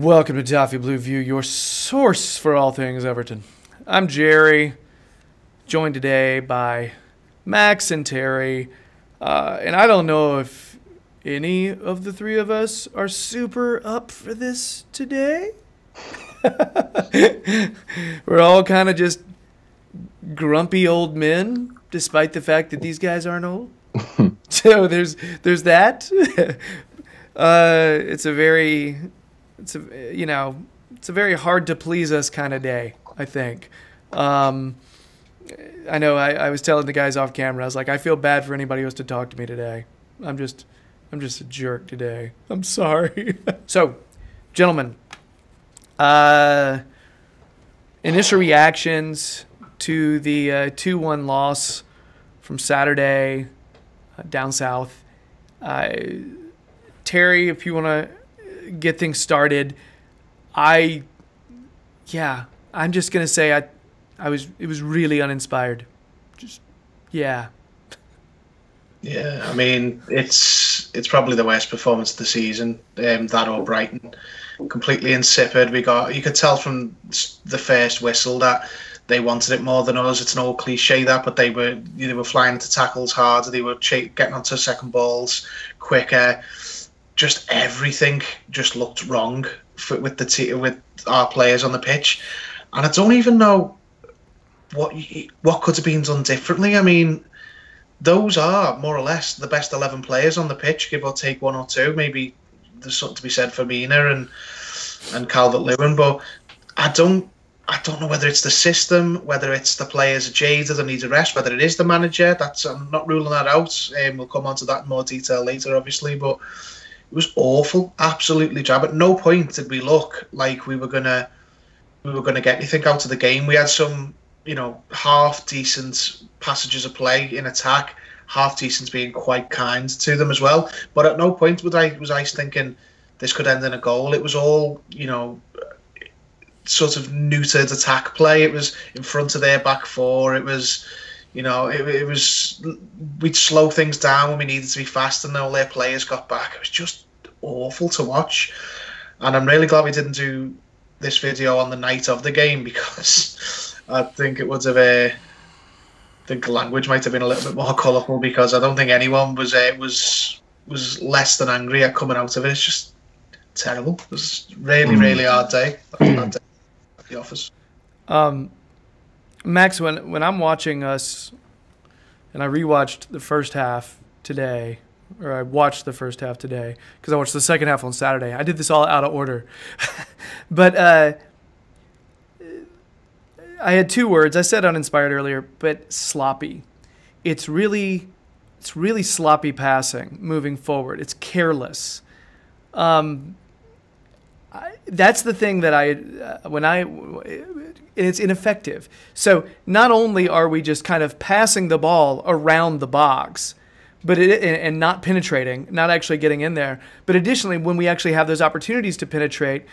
Welcome to Toffee Blue View, your source for all things Everton. I'm Gerry, joined today by Max and Terry, and I don't know if any of the three of us are super up for this today. We're all kind of just grumpy old men, despite the fact that these guys aren't old. So there's that. It's a very hard to please us kind of day, I think. I know I was telling the guys off camera, I was like, I feel bad for anybody who has to talk to me today. I'm just a jerk today. I'm sorry. So, gentlemen, initial reactions to the 2-1 loss from Saturday down south. Terry, if you want to get things started, I'm just gonna say it was really uninspired. Yeah, I mean, it's probably the worst performance of the season. That or Brighton, completely insipid. You could tell from the first whistle that they wanted it more than us. It's an old cliche but they were flying into tackles harder. They were getting onto second balls quicker. Just everything just looked wrong with our players on the pitch, and I don't even know what could have been done differently. I mean, those are more or less the best 11 players on the pitch, give or take one or two. Maybe there's something to be said for Mina and Calvert-Lewin, but I don't know whether it's the system, whether it's the players are jaded and need a rest, whether it is the manager. I'm not ruling that out. We'll come on to that in more detail later, obviously, but it was awful, absolutely drab. At no point did we look like we were gonna get anything out of the game. We had some, half decent passages of play in attack, half decent being quite kind to them as well. But at no point was I thinking this could end in a goal. It was all, sort of neutered attack play. It was in front of their back four. It was, it was, we'd slow things down when we needed to be fast, and all their players got back. It was just awful to watch, and I'm really glad we didn't do this video on the night of the game, because I think it would have. I think the language might have been a little bit more colourful, because I don't think anyone was less than angry at coming out of it. It's just terrible. It was really hard day. At the office. Max, when I'm watching us, and I rewatched the first half today, or I watched the first half today because I watched the second half on Saturday. I did this all out of order. But I had two words. I said uninspired earlier, but sloppy. It's really sloppy passing moving forward. It's careless. That's the thing that it's ineffective. So not only are we just kind of passing the ball around the box, and not penetrating, not actually getting in there, but additionally, when we actually have those opportunities to penetrate,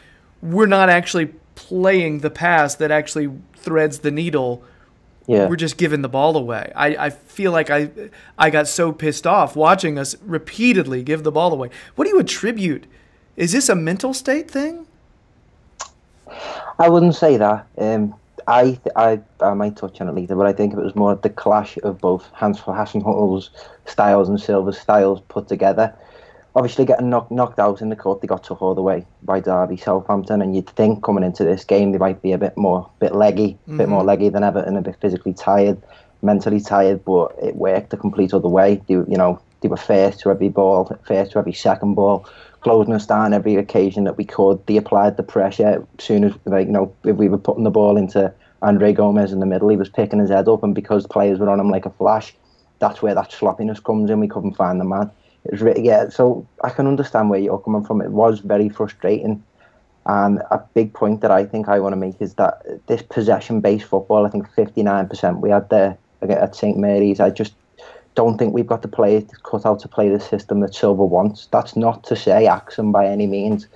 we're not actually playing the pass that actually threads the needle. Yeah. We're just giving the ball away. I feel like I got so pissed off watching us repeatedly give the ball away. What do you attribute? Is this a mental state thing? I wouldn't say that. I might touch on it later, but I think it was more the clash of both Hans Hasenhüttl's styles and Silva's styles put together. Obviously, getting knocked out in the cup, they got took all the way by Derby, Southampton, and you'd think coming into this game they might be a bit leggy, a bit more leggy than Everton, a bit physically tired, mentally tired, but it worked the complete other way. They were first to every ball, first to every second ball, closing us down every occasion that we could. They applied the pressure as soon as, if we were putting the ball into Andre Gomez in the middle, he was picking his head up, and because players were on him like a flash, that's where that sloppiness comes in. We couldn't find the man. It was so I can understand where you're coming from. It was very frustrating. And a big point that I think I want to make is that this possession-based football, I think 59% we had there at St Mary's, I just don't think we've got the players cut out to play the system that Silva wants. That's not to say axe him by any means.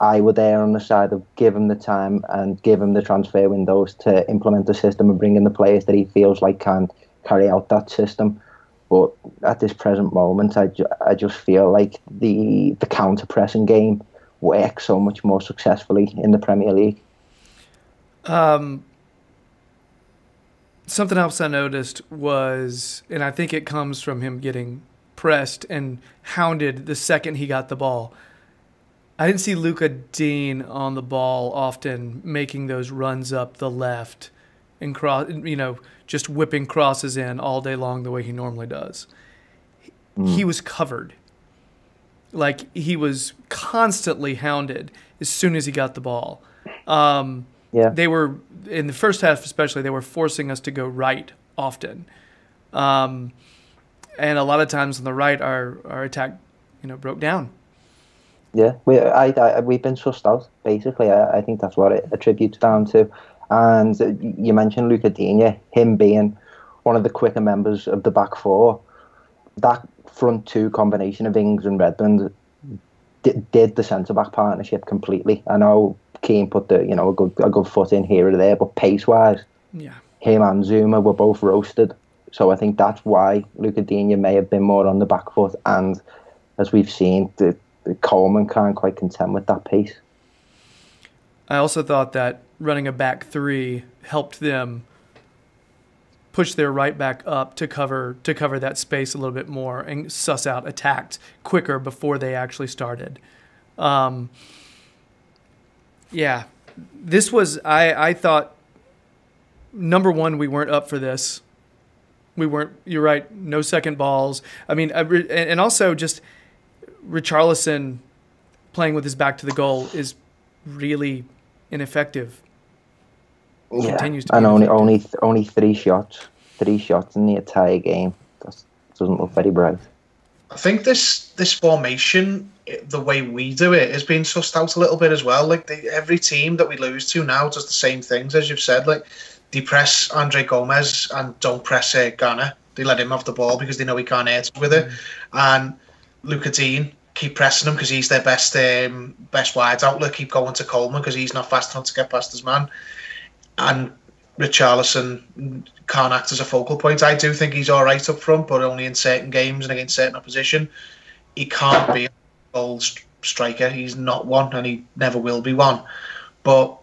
I would err on the side of give him the time and give him the transfer windows to implement the system and bring in the players that he feels like can carry out that system. But at this present moment, I just feel like the counter-pressing game work so much more successfully in the Premier League. Something else I noticed was, and I think it comes from him getting pressed and hounded the second he got the ball. I didn't see Luka Dean on the ball often making those runs up the left and just whipping crosses in all day long the way he normally does. He was covered. Like, he was constantly hounded as soon as he got the ball. They were, in the first half especially, they were forcing us to go right often. And a lot of times on the right, our attack, broke down. Yeah, we've been sussed out, basically. I think that's what it attributes down to. And you mentioned Luka Digne, him being one of the quicker members of the back four. That front two combination of Ings and Redmond did the centre-back partnership completely. I know Keane put a good foot in here or there, but pace-wise, him and Zuma were both roasted. So I think that's why Luka Digne may have been more on the back foot. And as we've seen, Coleman can't quite contend with that pace. I also thought that running a back three helped them push their right back up to cover that space a little bit more and suss out attacks quicker before they actually started. This was, I thought, number one, we weren't up for this. We weren't, you're right, no second balls. I mean, and also just Richarlison playing with his back to the goal is really ineffective. Continues to be and only three shots in the entire game. That doesn't look very bright. I think this formation, the way we do it, has been sussed out a little bit as well. Like, every team that we lose to now does the same things, as you've said. Like, they press Andre Gomez and don't press Ghana. They let him have the ball because they know he can't hit with it. And Luka Dean, keep pressing him because he's their best wide outlet. Keep going to Coleman because he's not fast enough to get past his man. And Richarlison can't act as a focal point. I do think he's all right up front, but only in certain games and against certain opposition. He can't be a goal striker. He's not one, and he never will be one. But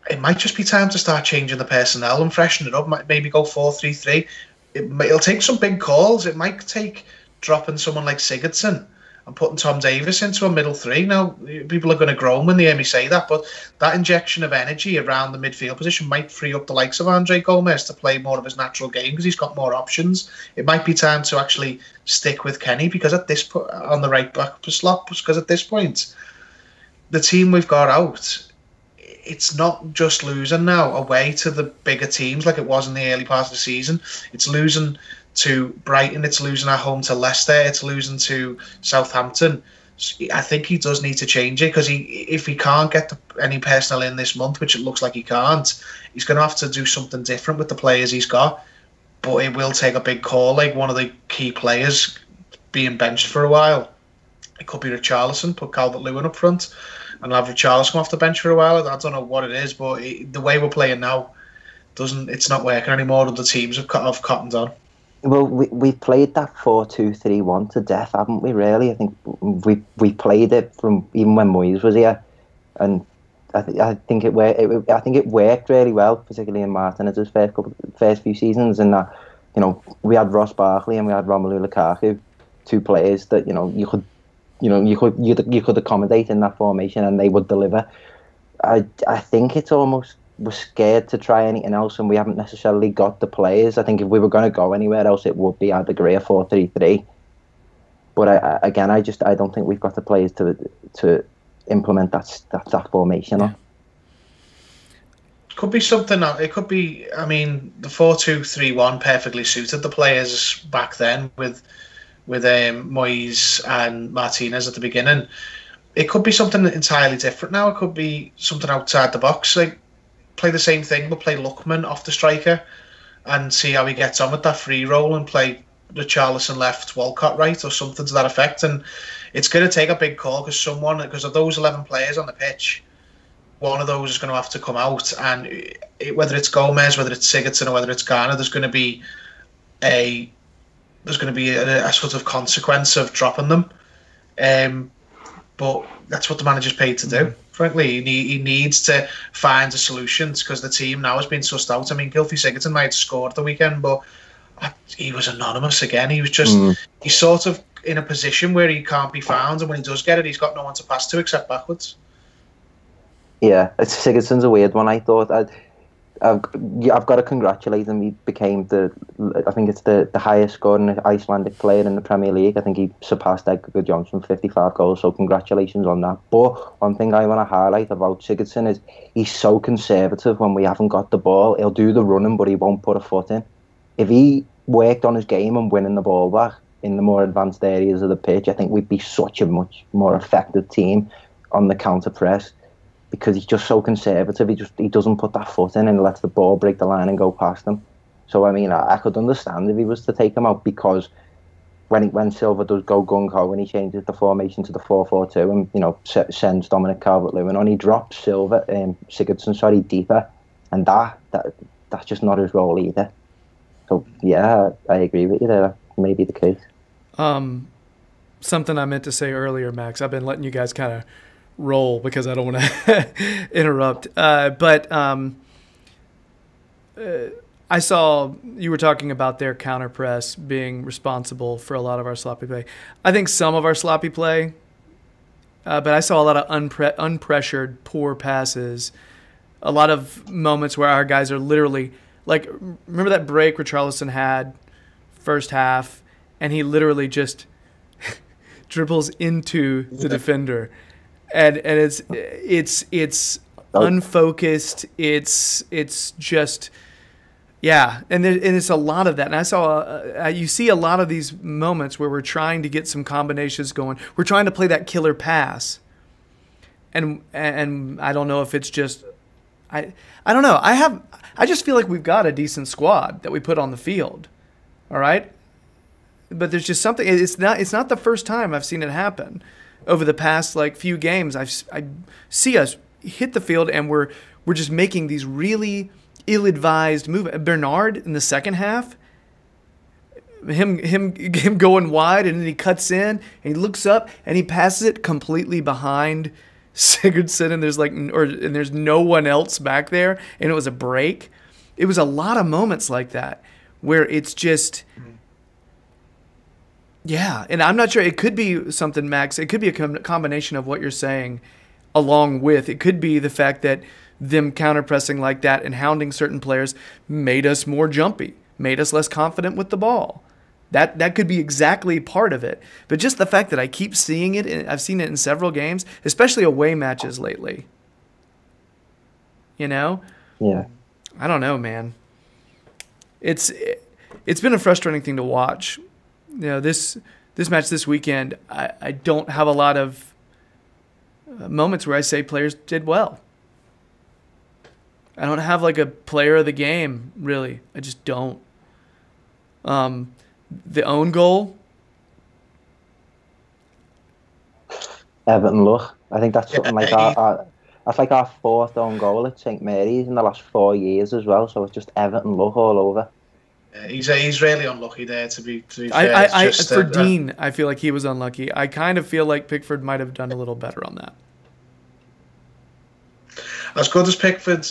it might just be time to start changing the personnel and freshen it up. Maybe go 4-3-3. It'll take some big calls. It might take dropping someone like Sigurdsson and putting Tom Davies into a middle three. Now, people are going to groan when they hear me say that, but that injection of energy around the midfield position might free up the likes of Andre Gomez to play more of his natural game because he's got more options. It might be time to actually stick with Kenny because at this on the right back slot, because at this point, the team we've got out, it's not just losing now away to the bigger teams like it was in the early part of the season. It's losing to Brighton, it's losing at home to Leicester, it's losing to Southampton. I think he does need to change it because if he can't get any personnel in this month, which it looks like he can't, he's going to have to do something different with the players he's got. But it will take a big call, like one of the key players being benched for a while. It could be Richarlison, put Calvert-Lewin up front, and have Richarlison come off the bench for a while. I don't know what it is, but the way we're playing now, it's not working anymore. The teams have cottoned on. Well, we've played that 4-2-3-1 to death, haven't we, really? I think we played it from even when Moyes was here. And I think it worked really well, particularly in Martinez's first few seasons. And that, we had Ross Barkley and we had Romelu Lukaku, two players that, you could accommodate in that formation and they would deliver. I think it's almost, we're scared to try anything else and we haven't necessarily got the players. I think if we were going to go anywhere else, it would be either Gray or 4-3-3. But I don't think we've got the players to implement that formation on. Could be something. It could be. I mean, the 4-2-3-1 perfectly suited the players back then with Moyes and Martinez at the beginning. It could be something entirely different now. It could be something outside the box. Like, play the same thing, but play Lookman off the striker and see how he gets on with that free roll and play Richarlison left, Walcott right, or something to that effect. And it's going to take a big call because of those 11 players on the pitch, one of those is going to have to come out. And whether it's Gomez, whether it's Sigurdsson, or whether it's Garner, there's going to be a sort of consequence of dropping them. but that's what the manager's paid to do. Frankly, he needs to find the solutions because the team now has been sussed out. I mean, Gylfi Sigurdsson might have scored the weekend, but he was anonymous again. He was just, he's sort of in a position where he can't be found, and when he does get it, he's got no one to pass to except backwards. Yeah, Sigurdsson's a weird one. I thought I've got to congratulate him. He became I think it's the highest scoring Icelandic player in the Premier League. I think he surpassed Edgar Johnson, 55 goals. So congratulations on that. But one thing I want to highlight about Sigurdsson is he's so conservative when we haven't got the ball. He'll do the running, but he won't put a foot in. If he worked on his game and winning the ball back in the more advanced areas of the pitch, I think we'd be such a much more effective team on the counter press, because he's just so conservative. He doesn't put that foot in and lets the ball break the line and go past him. So I mean, I could understand if he was to take him out, because when Silva does go gung-ho and he changes the formation to the 4-4-2 and, you know, sends Dominic Calvert-Lewin on, he drops Sigurdsson deeper, and that's just not his role either. So yeah, I agree with you there. That may be the case. Something I meant to say earlier, Max. I've been letting you guys kind of roll because I don't want to interrupt. But I saw you were talking about their counter press being responsible for a lot of our sloppy play. I think some of our sloppy play, but I saw a lot of unpressured, poor passes. A lot of moments where our guys are literally, like, remember that break Richarlison had first half, and he literally just dribbles into the defender. And it's unfocused. It's just, yeah. And it's a lot of that. And I saw you see a lot of these moments where we're trying to get some combinations going. We're trying to play that killer pass. And I don't know if it's just I don't know. I just feel like we've got a decent squad that we put on the field. All right? But there's just something, it's not the first time I've seen it happen. Over the past few games, I see us hit the field and we're just making these really ill-advised moves. Bernard in the second half, him going wide, and then he cuts in and he looks up and he passes it completely behind Sigurdsson, and there's no one else back there, and it was a break. It was a lot of moments like that where it's just. Yeah, and I'm not sure. It could be something, Max. It could be a combination of what you're saying, along with it could be the fact that them counter-pressing like that and hounding certain players made us more jumpy, made us less confident with the ball. That could be exactly part of it. But just the fact that I keep seeing it, and I've seen it in several games, especially away matches lately. You know? Yeah. I don't know, man. It's been a frustrating thing to watch. You know, this match this weekend, I don't have a lot of moments where I say players did well. I don't have a player of the game, really. I just don't. The own goal. Everton luck. I think that's something like that's like our fourth own goal at St Mary's in the last 4 years as well. So it's just Everton luck all over. He's really unlucky there, to be fair. For Dean, I feel like he was unlucky. I kind of feel like Pickford might have done a little better on that. As good as Pickford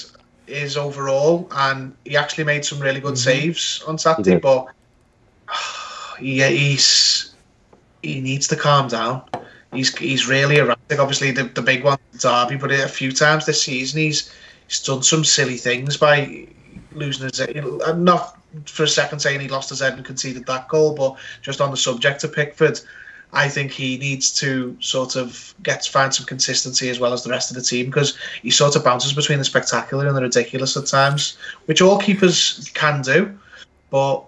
is overall, and he actually made some really good saves on Saturday, but he needs to calm down. He's really erratic. Obviously, the big one, Derby, but a few times this season he's done some silly things by losing his. I'm not for a second saying he lost his head and conceded that goal, but just on the subject of Pickford, I think he needs to sort of find some consistency as well as the rest of the team, because he sort of bounces between the spectacular and the ridiculous at times, which all keepers can do. But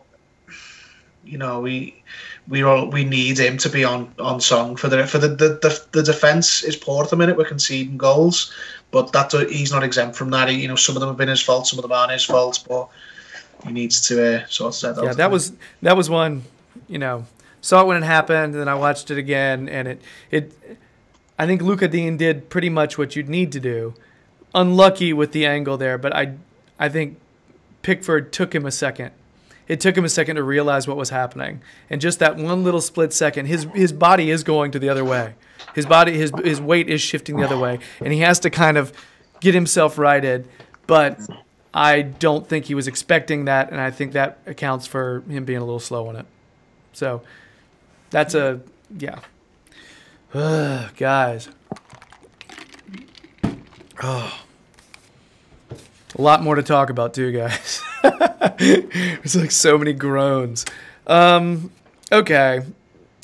you know, we need him to be on song for the defence is poor at the minute. We're conceding goals, but he's not exempt from that. You know, some of them have been his fault, some of them aren't his fault, but he needs to sort of set that. Yeah, that was one. You know, saw it when it happened, and then I watched it again, and it. I think Luka Dean did pretty much what you'd need to do. Unlucky with the angle there, but I think Pickford took him a second. It took him a second to realize what was happening, and just that one little split second, his body is going to the other way. His body, his weight is shifting the other way, and he has to kind of get himself righted. But I don't think he was expecting that, and I think that accounts for him being a little slow on it. So that's yeah. Guys. Oh. A lot more to talk about too, guys. There's like so many groans. Okay.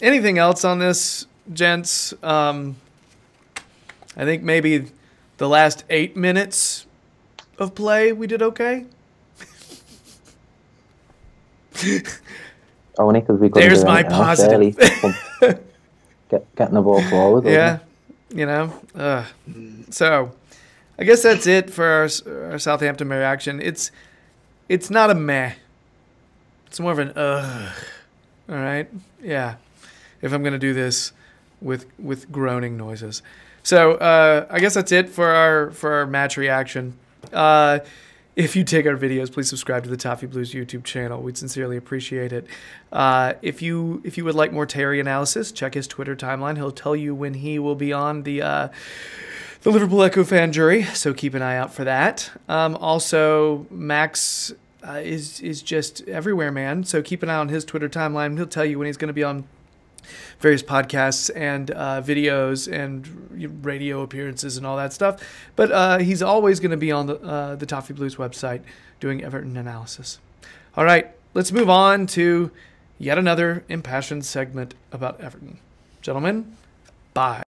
Anything else on this, gents? I think maybe the last 8 minutes of play we did okay. Only because we There's my positive. Getting the ball forward. Yeah, So, I guess that's it for our Southampton reaction. It's not a meh. It's more of an ugh. All right? Yeah. If I'm going to do this with groaning noises. So, I guess that's it for our match reaction. If you take our videos, please subscribe to the Toffee Blues YouTube channel. We'd sincerely appreciate it. If you would like more Terry analysis, check his Twitter timeline. He'll tell you when he will be on the Liverpool Echo fan jury, so keep an eye out for that. Also, Max is just everywhere, man. So keep an eye on his Twitter timeline. He'll tell you when he's going to be on various podcasts and videos and radio appearances and all that stuff. But he's always going to be on the Toffee Blues website doing Everton analysis. All right, let's move on to yet another impassioned segment about Everton. Gentlemen, bye.